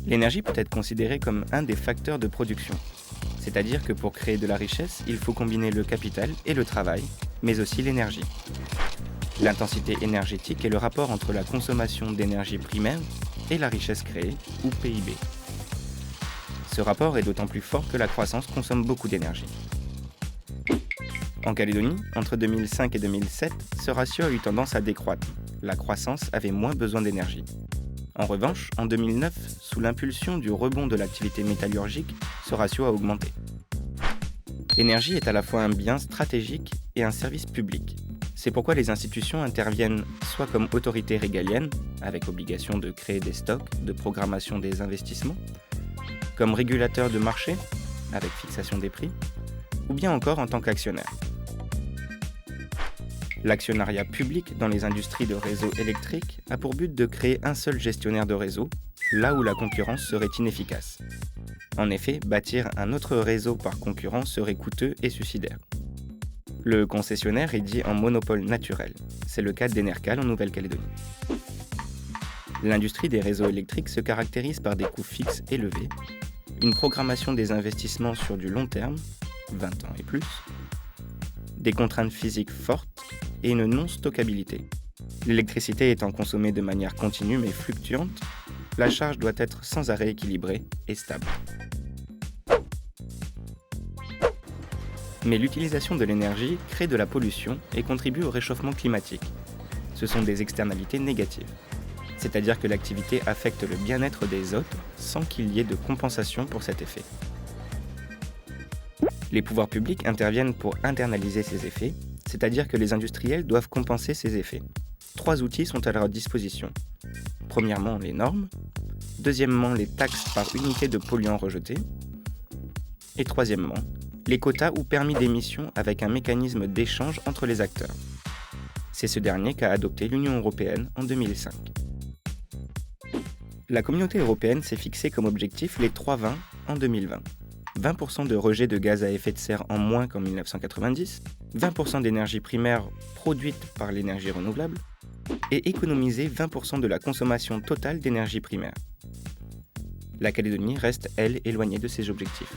L'énergie peut être considérée comme un des facteurs de production. C'est-à-dire que pour créer de la richesse, il faut combiner le capital et le travail, mais aussi l'énergie. L'intensité énergétique est le rapport entre la consommation d'énergie primaire et la richesse créée, ou PIB. Ce rapport est d'autant plus fort que la croissance consomme beaucoup d'énergie. En Calédonie, entre 2005 et 2007, ce ratio a eu tendance à décroître. La croissance avait moins besoin d'énergie. En revanche, en 2009, sous l'impulsion du rebond de l'activité métallurgique, ce ratio a augmenté. L'énergie est à la fois un bien stratégique et un service public. C'est pourquoi les institutions interviennent soit comme autorité régalienne, avec obligation de créer des stocks, de programmation des investissements, comme régulateur de marché, avec fixation des prix, ou bien encore en tant qu'actionnaire. L'actionnariat public dans les industries de réseaux électriques a pour but de créer un seul gestionnaire de réseau, là où la concurrence serait inefficace. En effet, bâtir un autre réseau par concurrence serait coûteux et suicidaire. Le concessionnaire est dit en monopole naturel. C'est le cas d'Enercal en Nouvelle-Calédonie. L'industrie des réseaux électriques se caractérise par des coûts fixes élevés, une programmation des investissements sur du long terme, 20 ans et plus, des contraintes physiques fortes et une non-stockabilité. L'électricité étant consommée de manière continue mais fluctuante, la charge doit être sans arrêt équilibrée et stable. Mais l'utilisation de l'énergie crée de la pollution et contribue au réchauffement climatique. Ce sont des externalités négatives. C'est-à-dire que l'activité affecte le bien-être des hôtes sans qu'il y ait de compensation pour cet effet. Les pouvoirs publics interviennent pour internaliser ces effets, c'est-à-dire que les industriels doivent compenser ces effets. 3 outils sont à leur disposition. Premièrement, les normes. Deuxièmement, les taxes par unité de polluants rejetés. Et troisièmement, les quotas ou permis d'émission avec un mécanisme d'échange entre les acteurs. C'est ce dernier qu'a adopté l'Union européenne en 2005. La communauté européenne s'est fixé comme objectif les 3-20 en 2020. 20% de rejet de gaz à effet de serre en moins qu'en 1990, 20% d'énergie primaire produite par l'énergie renouvelable, et économiser 20% de la consommation totale d'énergie primaire. La Calédonie reste, elle, éloignée de ces objectifs.